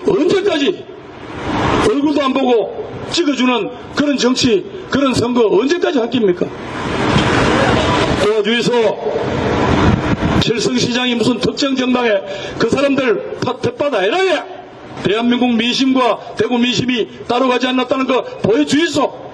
언제까지 얼굴도 안 보고 찍어주는 그런 정치, 그런 선거 언제까지 할 겁니까? 도와주에서 칠성시장이 무슨 특정 정당에 그 사람들 텃밭 아니라 대한민국 민심과 대구 민심이 따라가지 않았다는 거 보여주이소.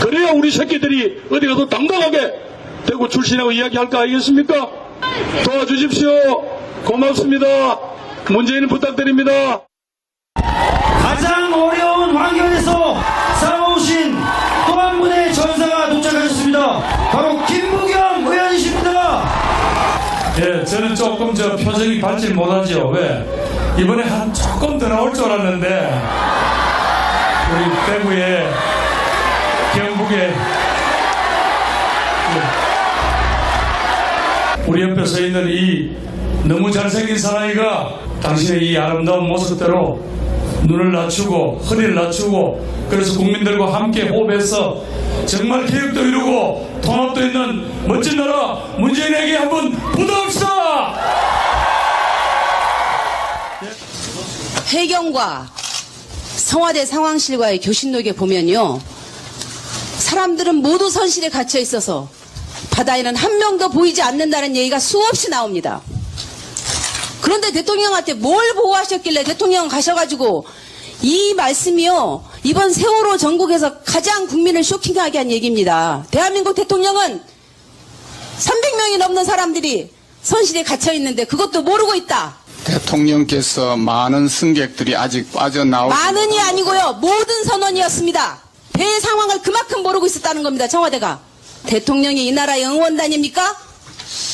그래야 우리 새끼들이 어디 가서 당당하게 대구 출신하고 이야기할 거 아니겠습니까? 도와주십시오. 고맙습니다. 문재인 부탁드립니다. 가장 어려운 환경에서 싸워오신 또 한 분의 전사가 도착하셨습니다. 바로 김부겸 의원이십니다. 예, 저는 조금 표정이 밝지 못하죠. 왜? 이번에 한 조금 더 나올 줄 알았는데, 우리 대구의 경북의 우리 옆에 서 있는 이 너무 잘생긴 사나이가 당신의 이 아름다운 모습대로 눈을 낮추고 허리를 낮추고 그래서 국민들과 함께 호흡해서 정말 개혁도 이루고 통합도 있는 멋진 나라 문재인에게 한번 부탁합시다. 해경과 청와대 상황실과의 교신록에 보면요, 사람들은 모두 선실에 갇혀 있어서 바다에는 한 명도 보이지 않는다는 얘기가 수없이 나옵니다. 그런데 대통령한테 뭘 보호하셨길래 대통령 가셔가지고 이 말씀이요, 이번 세월호 전국에서 가장 국민을 쇼킹하게 한 얘기입니다. 대한민국 대통령은 300명이 넘는 사람들이 선실에 갇혀 있는데 그것도 모르고 있다. 대통령께서 많은 승객들이 아직 빠져나오고 많은이 아니고요, 모든 선원이었습니다. 배의 상황을 그만큼 모르고 있었다는 겁니다. 청와대가. 대통령이 이 나라의 응원단입니까?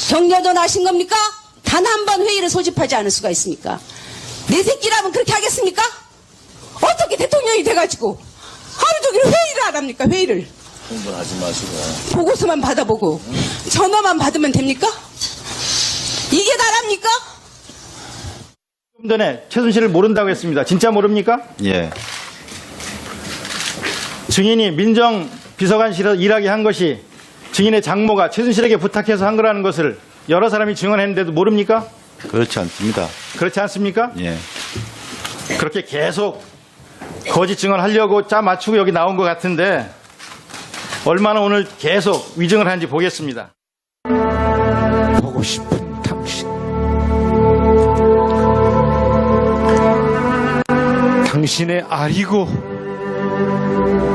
격려전 하신 겁니까? 단 한 번 회의를 소집하지 않을 수가 있습니까? 내 새끼라면 그렇게 하겠습니까? 어떻게 대통령이 돼가지고 하루 종일 회의를 안 합니까? 회의를. 흥분하지 마시고 보고서만 받아보고 전화만 받으면 됩니까? 이게 나랍니까? 좀 전에 최순실을 모른다고 했습니다. 진짜 모릅니까? 예. 증인이 민정비서관실에서 일하게 한 것이 증인의 장모가 최순실에게 부탁해서 한 거라는 것을 여러 사람이 증언했는데도 모릅니까? 그렇지 않습니다. 그렇지 않습니까? 예. 그렇게 계속 거짓 증언하려고 짜 맞추고 여기 나온 것 같은데 얼마나 오늘 계속 위증을 하는지 보겠습니다. 보고 싶은 당신. 당신의 아리고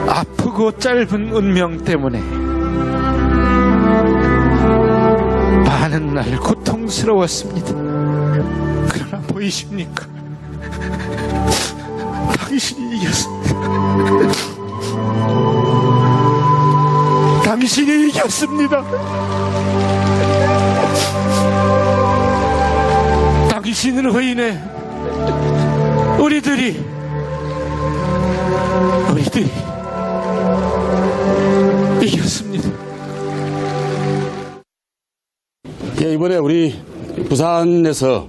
아프고 짧은 운명 때문에 많은 날 고통스러웠습니다. 그러나 보이십니까? 당신이 이겼습니다. 당신이 이겼습니다. 당신으로 인해 우리들이 이겼습니다. 예, 이번에 우리 부산에서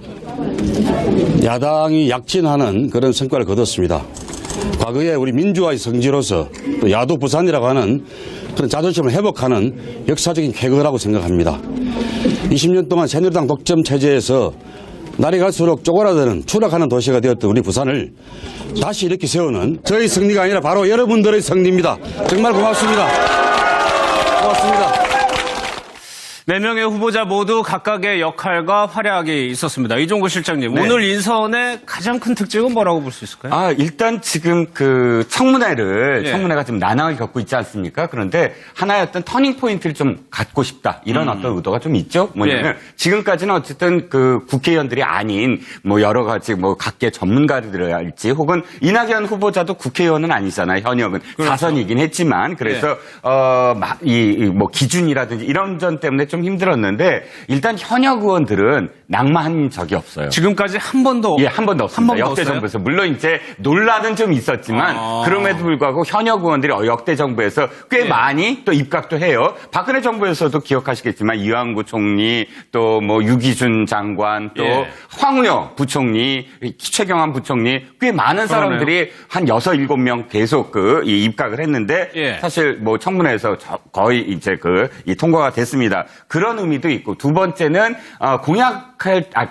야당이 약진하는 그런 성과를 거뒀습니다. 과거에 우리 민주화의 성지로서 또 야도 부산이라고 하는 그런 자존심을 회복하는 역사적인 쾌거라고 생각합니다. 20년 동안 새누리당 독점 체제에서 날이 갈수록 쪼그라드는 추락하는 도시가 되었던 우리 부산을 다시 이렇게 세우는 저희 승리가 아니라 바로 여러분들의 승리입니다. 정말 고맙습니다. 고맙습니다. 4명의 후보자 모두 각각의 역할과 활약이 있었습니다. 이종구 실장님, 네. 오늘 인선의 가장 큰 특징은 뭐라고 볼 수 있을까요? 일단 지금 청문회가 좀 난항을 겪고 있지 않습니까? 그런데 하나의 어떤 터닝 포인트를 좀 갖고 싶다. 이런 어떤 의도가 좀 있죠. 뭐냐면 지금까지는 어쨌든 국회의원들이 아닌 여러 가지 각계 전문가들이랄지 혹은 이낙연 후보자도 국회의원은 아니잖아요. 현역은 그렇죠. 4선이긴 했지만 그래서 기준이라든지 이런 점 때문에 좀 힘들었는데 일단 현역 의원들은 낙마한 적이 없어요. 지금까지 한 번도 한 번도 없습니다. 역대 없어요? 정부에서 물론 이제 논란은 좀 있었지만 그럼에도 불구하고 현역 의원들이 역대 정부에서 꽤 많이 또 입각도 해요. 박근혜 정부에서도 기억하시겠지만 이완구 총리 또 유기준 장관 또 황우여 부총리 최경환 부총리 꽤 많은 사람들이 한 6, 7명 계속 입각을 했는데 사실 청문회에서 거의 이제 통과가 됐습니다. 그런 의미도 있고 두 번째는 공약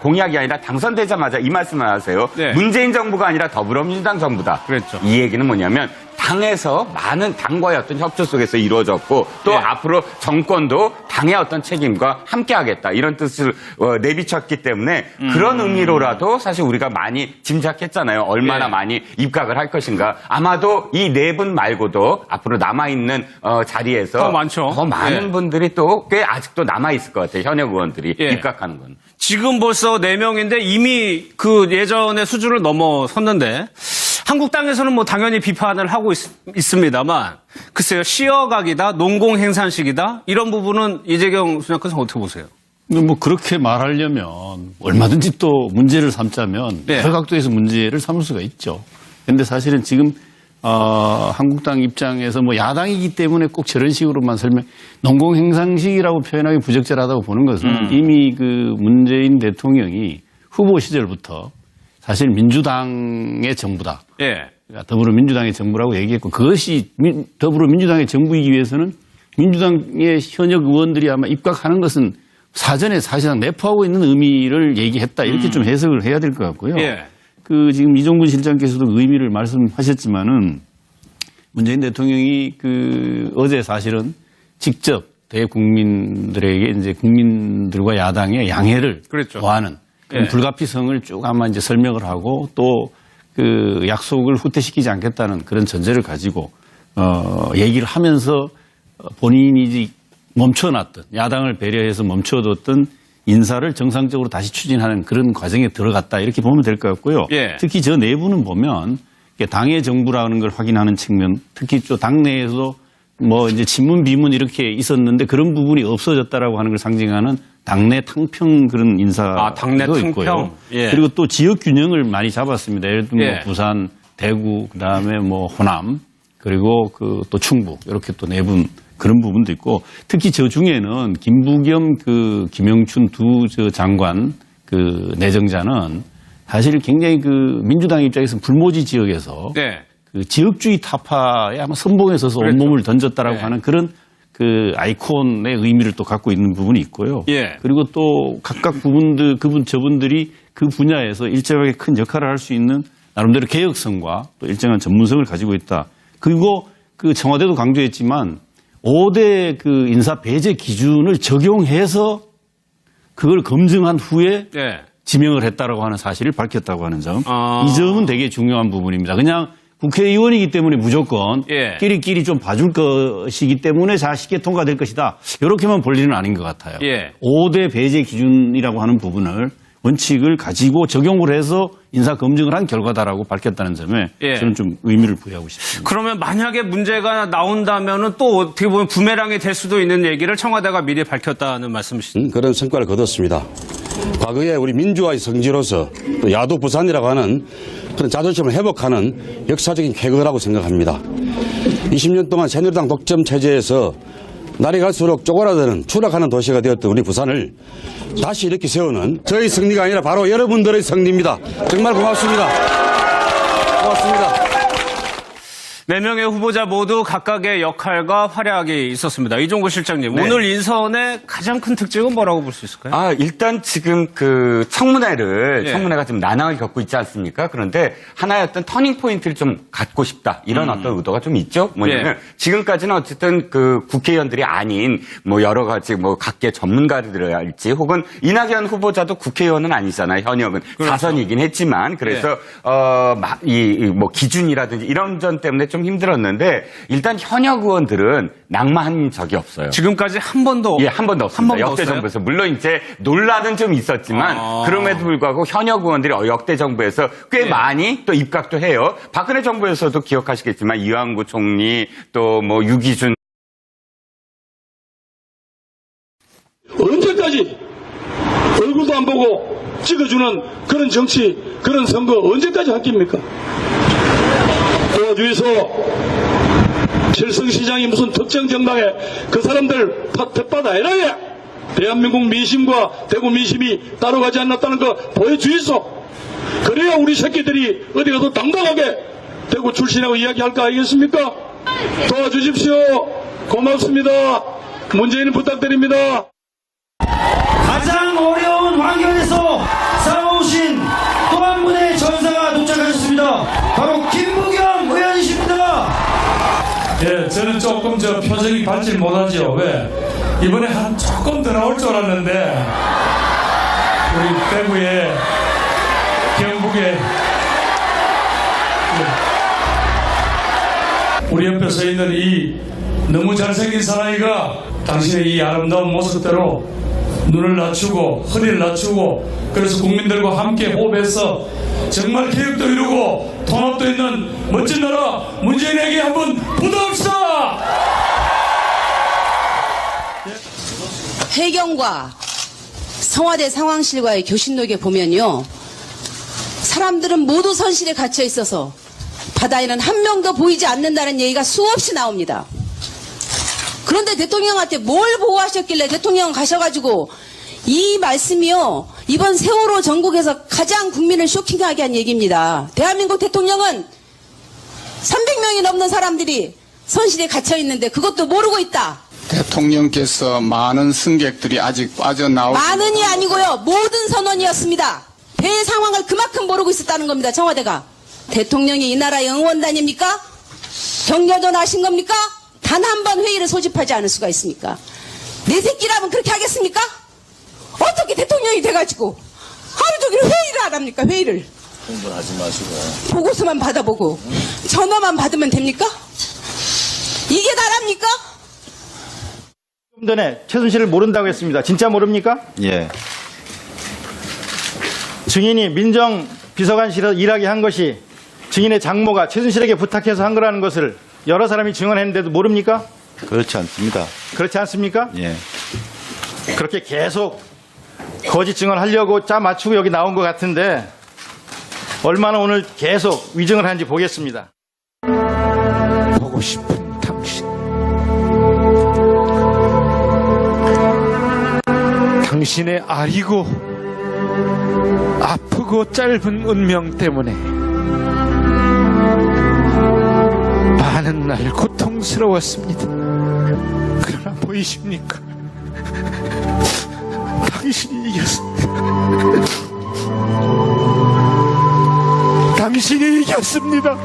공약이 아니라 당선되자마자 이 말씀을 하세요. 네. 문재인 정부가 아니라 더불어민주당 정부다. 그랬죠. 이 얘기는 뭐냐면 당에서 많은 당과의 어떤 협조 속에서 이루어졌고 또 예. 앞으로 정권도 당의 어떤 책임과 함께하겠다 이런 뜻을 내비쳤기 때문에 그런 의미로라도 사실 우리가 많이 짐작했잖아요. 얼마나 예. 많이 입각을 할 것인가. 아마도 이 네 분 말고도 앞으로 남아있는 자리에서 더 많죠. 더 많은 예. 분들이 또 꽤 아직도 남아있을 것 같아요. 현역 의원들이 예. 입각하는 건. 지금 벌써 4명인데 이미 그 예전의 수준을 넘어섰는데 한국당에서는 뭐 당연히 비판을 하고 있습니다만 글쎄요, 쉬어가기다, 농공행산식이다 이런 부분은 이재경 순양께서 어떻게 보세요? 뭐 그렇게 말하려면 얼마든지 또 문제를 삼자면 네. 여러 각도에서 문제를 삼을 수가 있죠. 그런데 사실은 지금 한국당 입장에서 뭐 야당이기 때문에 꼭 저런 식으로만 농공행상식이라고 표현하기 부적절하다고 보는 것은 이미 그 문재인 대통령이 후보 시절부터 사실 민주당의 정부다. 예. 그러니까 더불어민주당의 정부라고 얘기했고 그것이 더불어민주당의 정부이기 위해서는 민주당의 현역 의원들이 아마 입각하는 것은 사전에 사실상 내포하고 있는 의미를 얘기했다. 이렇게 좀 해석을 해야 될 것 같고요. 예. 그 지금 이종근 실장께서도 그 의미를 말씀하셨지만은 문재인 대통령이 그 어제 사실은 직접 대국민들에게 이제 국민들과 야당의 양해를 그랬죠. 구하는 그런 예. 불가피성을 쭉 아마 이제 설명을 하고 또 그 약속을 후퇴시키지 않겠다는 그런 전제를 가지고 얘기를 하면서 본인이 멈춰놨던 야당을 배려해서 멈춰뒀던 인사를 정상적으로 다시 추진하는 그런 과정에 들어갔다 이렇게 보면 될 것 같고요. 예. 특히 저 내부는 보면 당의 정부라는 걸 확인하는 측면, 특히 또 당내에서 뭐 이제 친문 비문 이렇게 있었는데 그런 부분이 없어졌다라고 하는 걸 상징하는 당내 탕평 그런 인사도 당내 탕평. 있고요. 예. 그리고 또 지역 균형을 많이 잡았습니다. 예를 들면 예. 부산, 대구, 그다음에 뭐 호남 그리고 그 또 충북 이렇게 또 내분 그런 부분도 있고 특히 저 중에는 김부겸 그 김영춘 두 저 장관 그 내정자는 사실 굉장히 그 민주당 입장에서 불모지 지역에서 네. 그 지역주의 타파에 아마 선봉에 서서 그랬죠. 온몸을 던졌다라고 네. 하는 그런 그 아이콘의 의미를 또 갖고 있는 부분이 있고요. 예. 그리고 또 각각 저분들이 그 분야에서 일정하게 큰 역할을 할 수 있는 나름대로 개혁성과 또 일정한 전문성을 가지고 있다. 그리고 그 청와대도 강조했지만 5대 그 인사 배제 기준을 적용해서 그걸 검증한 후에 예. 지명을 했다라고 하는 사실을 밝혔다고 하는 점. 아. 이 점은 되게 중요한 부분입니다. 그냥 국회의원이기 때문에 무조건 예. 끼리끼리 좀 봐줄 것이기 때문에 쉽게 통과될 것이다. 이렇게만 볼 일은 아닌 것 같아요. 예. 5대 배제 기준이라고 하는 부분을 원칙을 가지고 적용을 해서 인사 검증을 한 결과다라고 밝혔다는 점에 예. 저는 좀 의미를 부여하고 싶습니다. 그러면 만약에 문제가 나온다면은 또 어떻게 보면 부메랑이 될 수도 있는 얘기를 청와대가 미리 밝혔다는 말씀이시죠? 그런 성과를 거뒀습니다. 과거에 우리 민주화의 성지로서 또 야도 부산이라고 하는 그런 자존심을 회복하는 역사적인 쾌거라고 생각합니다. 20년 동안 새누리당 독점 체제에서 날이 갈수록 쪼그라드는 추락하는 도시가 되었던 우리 부산을 다시 이렇게 세우는 저희 승리가 아니라 바로 여러분들의 승리입니다. 정말 고맙습니다. 고맙습니다. 4명의 후보자 모두 각각의 역할과 활약이 있었습니다. 이종구 실장님, 네. 오늘 인선의 가장 큰 특징은 뭐라고 볼 수 있을까요? 일단 지금 그 청문회가 지금 난항을 겪고 있지 않습니까? 그런데 하나의 어떤 터닝 포인트를 좀 갖고 싶다. 이런 어떤 의도가 좀 있죠? 뭐냐면 지금까지는 어쨌든 그 국회의원들이 아닌 뭐 여러 가지 뭐 각계 전문가들이랄지 혹은 이낙연 후보자도 국회의원은 아니잖아요. 현역은 그렇죠. 4선이긴 했지만 그래서 뭐 기준이라든지 이런 점 때문에 좀 힘들었는데 일단 현역 의원들은 낙마한 적이 없어요. 지금까지 한 번도 한 번도 없습니다. 한 번도 역대 없어요? 정부에서 물론 이제 논란은 좀 있었지만 그럼에도 불구하고 현역 의원들이 역대 정부에서 꽤 많이 또 입각도 해요. 박근혜 정부에서도 기억하시겠지만 이완구 총리 또 뭐 유기준 언제까지 얼굴도 안 보고 찍어주는 그런 정치, 그런 선거 언제까지 할 겁니까? 도와주에서 칠성시장이 무슨 특정 정당에 그 사람들 탓받아 이라야 대한민국 민심과 대구 민심이 따라가지 않았다는 거 보여주이소. 그래야 우리 새끼들이 어디 가서 당당하게 대구 출신하고 이야기할 거 아니겠습니까? 도와주십시오. 고맙습니다. 문재인 부탁드립니다. 가장 어려운 환경에서 싸워오신 또 한 분의 전사가 도착하셨습니다. 바로 김부겸 의원이십니다. 예, 저는 조금 표정이 밝지 못하죠. 왜? 이번에 한 조금 더 나올 줄 알았는데, 우리 대구의 경북의 우리 옆에 서 있는 이 너무 잘생긴 사나이가 당신의 이 아름다운 모습대로 눈을 낮추고 허리를 낮추고 그래서 국민들과 함께 호흡해서 정말 개혁도 이루고 통합도 있는 멋진 나라 문재인에게 한번 부탁합시다. 해경과 청와대 상황실과의 교신록에 보면요. 사람들은 모두 선실에 갇혀 있어서 바다에는 한 명도 보이지 않는다는 얘기가 수없이 나옵니다. 그런데 대통령한테 뭘 보고하셨길래 대통령 가셔가지고 이 말씀이요. 이번 세월호 전국에서 가장 국민을 쇼킹하게 한 얘기입니다. 대한민국 대통령은 300명이 넘는 사람들이 선실에 갇혀 있는데 그것도 모르고 있다. 대통령께서 많은 승객들이 아직 빠져나오고 많은이 아니고요. 모든 선원이었습니다. 배 상황을 그만큼 모르고 있었다는 겁니다. 청와대가. 대통령이 이 나라의 응원단입니까? 격려전 하신 겁니까? 단 한 번 회의를 소집하지 않을 수가 있습니까? 내 새끼라면 그렇게 하겠습니까? 어떻게 대통령이 돼가지고 하루 종일 회의를 안 합니까? 회의를. 흥분하지 마시고. 보고서만 받아보고 전화만 받으면 됩니까? 이게 나랍니까? 좀 전에 최순실을 모른다고 했습니다. 진짜 모릅니까? 예. 증인이 민정비서관실에서 일하게 한 것이 증인의 장모가 최순실에게 부탁해서 한 거라는 것을 여러 사람이 증언했는데도 모릅니까? 그렇지 않습니다. 그렇지 않습니까? 예. 그렇게 계속 거짓 증언하려고 짜 맞추고 여기 나온 것 같은데 얼마나 오늘 계속 위증을 하는지 보겠습니다. 보고 싶은 당신. 당신의 아리고 아프고 짧은 운명 때문에 많은 날 고통스러웠습니다. 그러나 보이십니까? 당신이 이겼습니다. 당신이 이겼습니다.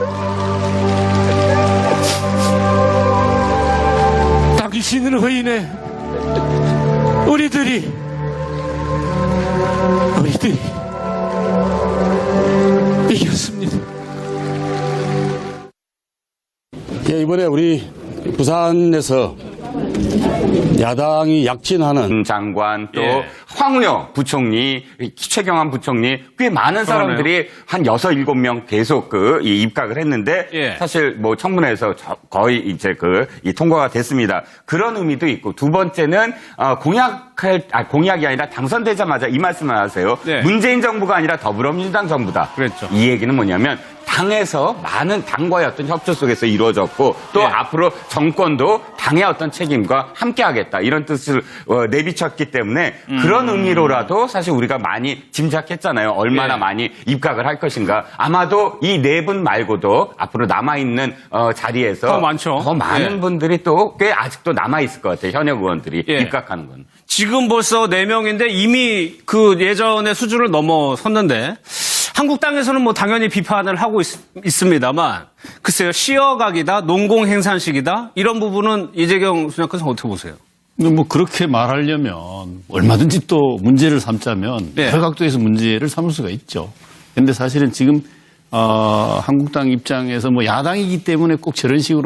당신은 의인해. 우리들이 이겼습니다. 예, 이번에 우리 부산에서 야당이 약진하는 장관 또 예. 황우여 부총리, 최경환 부총리 꽤 많은 사람들이 한 6, 7명 계속 이 입각을 했는데 예. 사실 뭐 청문회에서 거의 이제 이 통과가 됐습니다. 그런 의미도 있고 두 번째는 공약이 아니라 당선되자마자 이 말씀을 하세요. 네. 문재인 정부가 아니라 더불어민주당 정부다. 그랬죠. 이 얘기는 뭐냐면 당에서 많은 당과의 어떤 협조 속에서 이루어졌고 또 예. 앞으로 정권도 당의 어떤 책임과 함께하겠다 이런 뜻을 내비쳤기 때문에 그런 의미로라도 사실 우리가 많이 짐작했잖아요. 얼마나 예. 많이 입각을 할 것인가. 아마도 이 네 분 말고도 앞으로 남아있는 자리에서 더 많죠. 더 많은 예. 분들이 또 꽤 아직도 남아있을 것 같아요. 현역 의원들이 예. 입각하는 건. 지금 벌써 4명인데 이미 그 예전의 수준을 넘어섰는데 한국당에서는 뭐 당연히 비판을 하고 있습니다만 글쎄요. 쉬어가기다, 농공행산식이다 이런 부분은 이재경 수장께서 어떻게 보세요? 뭐 그렇게 말하려면 얼마든지 또 문제를 삼자면 네. 여러 각도에서 문제를 삼을 수가 있죠. 그런데 사실은 지금 한국당 입장에서 뭐 야당이기 때문에 꼭 저런 식으로